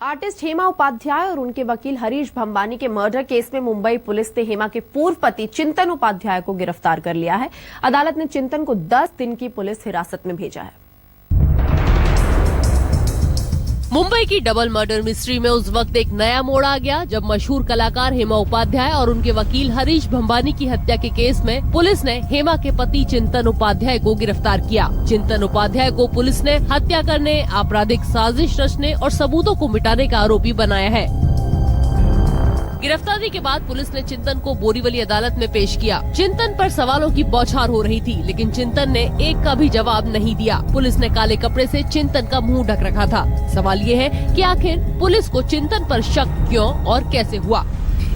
Artist Hema Upadhyay और उनके वकील हरीश भंबानी के मर्डर केस में मुंबई पुलिस ने हेमा के पूर्व पति चिंतन उपाध्याय को गिरफ्तार कर लिया है। अदालत ने चिंतन को 10 दिन की पुलिस हिरासत में भेजा है। मुंबई की डबल मर्डर मिस्ट्री में उस वक्त एक नया मोड़ आ गया जब मशहूर कलाकार हेमा उपाध्याय और उनके वकील हरीश भंबानी की हत्या के केस में पुलिस ने हेमा के पति चिंतन उपाध्याय को गिरफ्तार किया। चिंतन उपाध्याय को पुलिस ने हत्या करने, आपराधिक साजिश रचने और सबूतों को मिटाने का आरोपी बनाया है। गिरफ्तारी के बाद पुलिस ने चिंतन को बोरीवली अदालत में पेश किया। चिंतन पर सवालों की बौछार हो रही थी, लेकिन चिंतन ने एक का भी जवाब नहीं दिया। पुलिस ने काले कपड़े से चिंतन का मुंह ढक रखा था। सवाल ये है कि आखिर पुलिस को चिंतन पर शक क्यों और कैसे हुआ।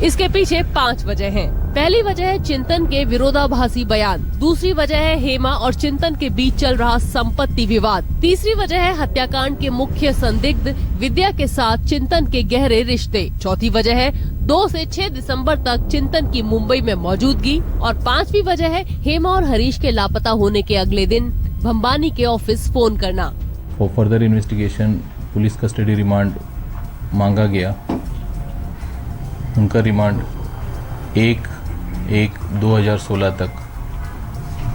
इसके पीछे 5 वजह हैं। पहली वजह है चिंतन के विरोधाभासी बयान। दूसरी वजह है हेमा और चिंतन के बीच चल रहा संपत्ति विवाद। तीसरी वजह है हत्याकांड के मुख्य संदिग्ध विद्या के साथ चिंतन के गहरे रिश्ते। चौथी वजह है 2 से 6 दिसंबर तक चिंतन की मुंबई में मौजूदगी। और 5वीं वजह है हेमा और हरीश के लापता होने के अगले दिन भंबानी के ऑफिस फोन करना। For further investigation police custody remand मांगा गया। उनका रिमांड 1/1/2016 तक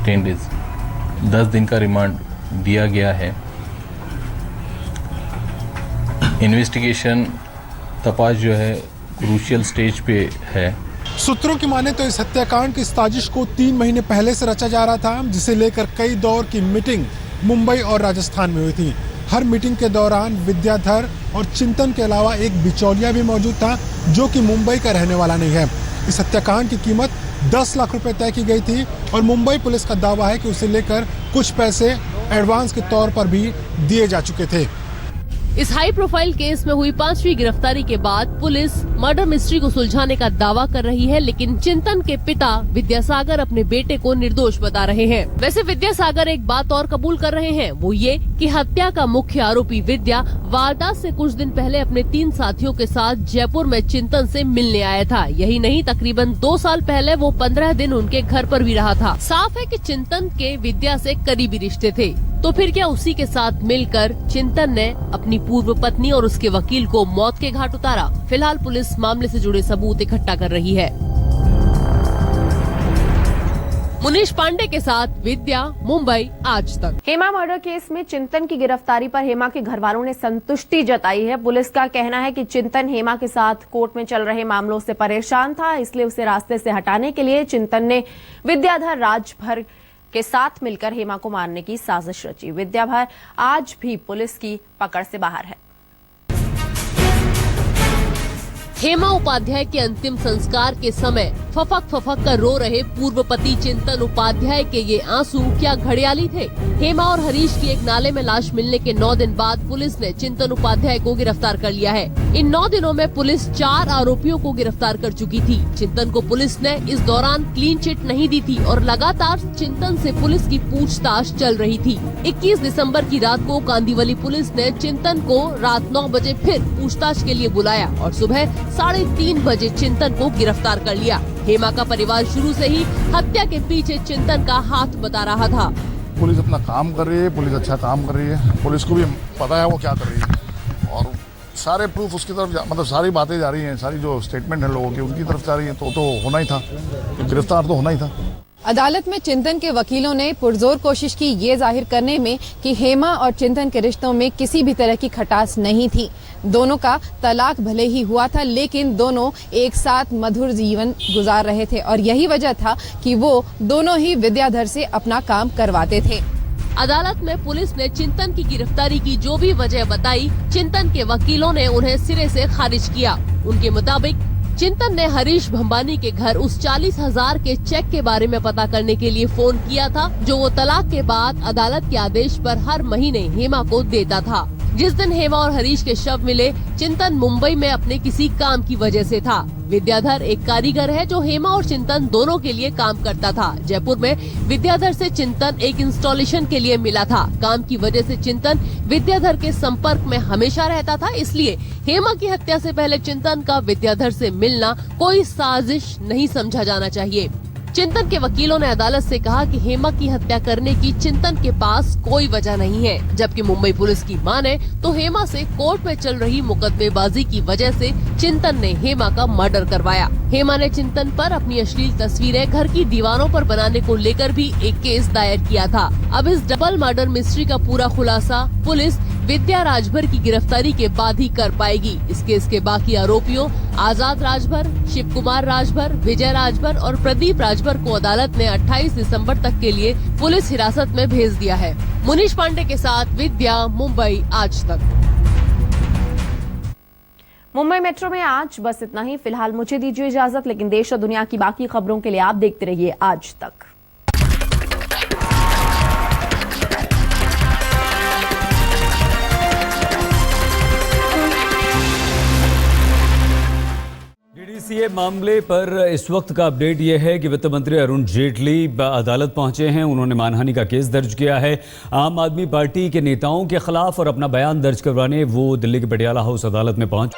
10 डेज 10 दिन का रिमांड दिया गया है। इन्वेस्टिगेशन तपास जो है क्रूशियल स्टेज पे है। सूत्रों की माने तो इस हत्याकांड की साजिश को 3 महीने पहले से रचा जा रहा था, जिसे लेकर कई दौर की मीटिंग मुंबई और राजस्थान में हुई थी। हर मीटिंग के दौरान विद्याधर और चिंतन के अलावा एक बिचौलिया भी मौजूद था, जो कि मुंबई का रहने वाला नहीं है। इस हत्याकांड की कीमत 10 लाख रुपए तय की गई थी और मुंबई पुलिस का दावा है कि उसे लेकर कुछ पैसे एडवांस के तौर पर भी दिए जा चुके थे। इस हाई प्रोफाइल केस में हुई 5वीं गिरफ्तारी के बाद पुलिस मर्डर मिस्ट्री को सुलझाने का दावा कर रही है, लेकिन चिंतन के पिता विद्यासागर अपने बेटे को निर्दोष बता रहे हैं। वैसे विद्यासागर एक बात और कबूल कर रहे हैं, वो ये कि हत्या का मुख्य आरोपी विद्या वारदात से कुछ दिन पहले अपने 3 साथियों के साथ जयपुर में चिंतन से मिलने आया था। यही नहीं, तकरीबन 2 साल पहले वो 15 दिन उनके घर पर भी रहा था। साफ है कि चिंतन के विद्या से करीबी रिश्ते थे। तो फिर क्या उसी के साथ मिलकर चिंतन ने अपनी पूर्व पत्नी और उसके वकील को मौत के घाट उतारा? फिलहाल पुलिस मामले से जुड़े सबूत इकट्ठा कर रही है। मुनीश पांडे के साथ विद्या, मुंबई आज तक। हेमा मर्डर केस में चिंतन की गिरफ्तारी पर हेमा के घर वालों ने संतुष्टि जताई है। पुलिस का कहना है कि चिंतन हेमा के साथ कोर्ट में चल रहे मामलों से परेशान था, इसलिए उसे रास्ते से हटाने के लिए चिंतन ने विद्याधर राजभर के साथ मिलकर हेमा को मारने की साजिश रची। विद्याभर आज भी पुलिस की पकड़ से बाहर है। हेमा उपाध्याय के अंतिम संस्कार के समय फफक कर रो रहे पूर्व पति चिंतन उपाध्याय के ये आंसू क्या घड़ियाली थे? हेमा और हरीश की एक नाले में लाश मिलने के 9 दिन बाद पुलिस ने चिंतन उपाध्याय को गिरफ्तार कर लिया है। इन 9 दिनों में पुलिस 4 आरोपियों को गिरफ्तार कर चुकी थी। चिंतन को पुलिस ने इस दौरान क्लीन चिट नहीं दी थी और लगातार चिंतन से पुलिस की पूछताछ चल रही थी। 21 दिसंबर की रात को कांदीवली पुलिस ने चिंतन को रात 9 बजे फिर पूछताछ के लिए बुलाया और सुबह 3:30 बजे चिंतन को गिरफ्तार कर लिया। हेमा का परिवार शुरू से ही हत्या के पीछे चिंतन का हाथ बता रहा था। पुलिस अपना काम कर रही है, पुलिस अच्छा काम कर रही है, पुलिस को भी पता है वो क्या कर रही है और सारे प्रूफ उसकी तरफ मतलब सारी बातें जा रही हैं, सारी जो स्टेटमेंट है लोगों की उनकी तरफ जा रही है, तो होना ही था, गिरफ्तार तो होना ही था। अदालत में चिंतन के वकीलों ने पुरजोर कोशिश की ये जाहिर करने में कि हेमा और चिंतन के रिश्तों में किसी भी तरह की खटास नहीं थी। दोनों का तलाक भले ही हुआ था, लेकिन दोनों एक साथ मधुर जीवन गुजार रहे थे और यही वजह था कि वो दोनों ही विद्याधर से अपना काम करवाते थे। अदालत में पुलिस ने चिंतन की गिरफ्तारी की जो भी वजह बताई, चिंतन के वकीलों ने उन्हें सिरे से खारिज किया। उनके मुताबिक चिंतन ने हरीश भंबानी के घर उस 40,000 के चेक के बारे में पता करने के लिए फोन किया था, जो वो तलाक के बाद अदालत के आदेश पर हर महीने हेमा को देता था। जिस दिन हेमा और हरीश के शव मिले, चिंतन मुंबई में अपने किसी काम की वजह से था। विद्याधर एक कारीगर है जो हेमा और चिंतन दोनों के लिए काम करता था। जयपुर में विद्याधर से चिंतन एक इंस्टॉलेशन के लिए मिला था। काम की वजह से चिंतन विद्याधर के संपर्क में हमेशा रहता था, इसलिए हेमा की हत्या से पहले चिंतन का विद्याधर से मिलना कोई साजिश नहीं समझा जाना चाहिए। चिंतन के वकीलों ने अदालत से कहा कि हेमा की हत्या करने की चिंतन के पास कोई वजह नहीं है, जबकि मुंबई पुलिस की माने तो हेमा से कोर्ट में चल रही मुकदमेबाजी की वजह से चिंतन ने हेमा का मर्डर करवाया। हेमा ने चिंतन पर अपनी अश्लील तस्वीरें घर की दीवारों पर बनाने को लेकर भी एक केस दायर किया था। अब इस डबल मर्डर मिस्ट्री का पूरा खुलासा पुलिस विद्या राजभर की गिरफ्तारी के बाद ही कर पाएगी। इस केस के बाकी आरोपियों आजाद राजभर, शिव कुमार राजभर, विजय राजभर और प्रदीप राजभर को अदालत ने 28 दिसंबर तक के लिए पुलिस हिरासत में भेज दिया है। मुनीश पांडे के साथ विद्या, मुंबई आज तक। मुंबई मेट्रो में आज बस इतना ही। फिलहाल मुझे दीजिए इजाजत, लेकिन देश और दुनिया की बाकी खबरों के लिए आप देखते रहिए आज तक। डीडीसीए मामले पर इस वक्त का अपडेट यह है कि वित्त मंत्री अरुण जेटली अदालत पहुंचे हैं। उन्होंने मानहानि का केस दर्ज किया है। आम आदमी पार्टी के नेताओं के खिलाफ और अपना बयान दर्ज करवाने वो दिल्ली के पटियाला हाउस अदालत में पहुंच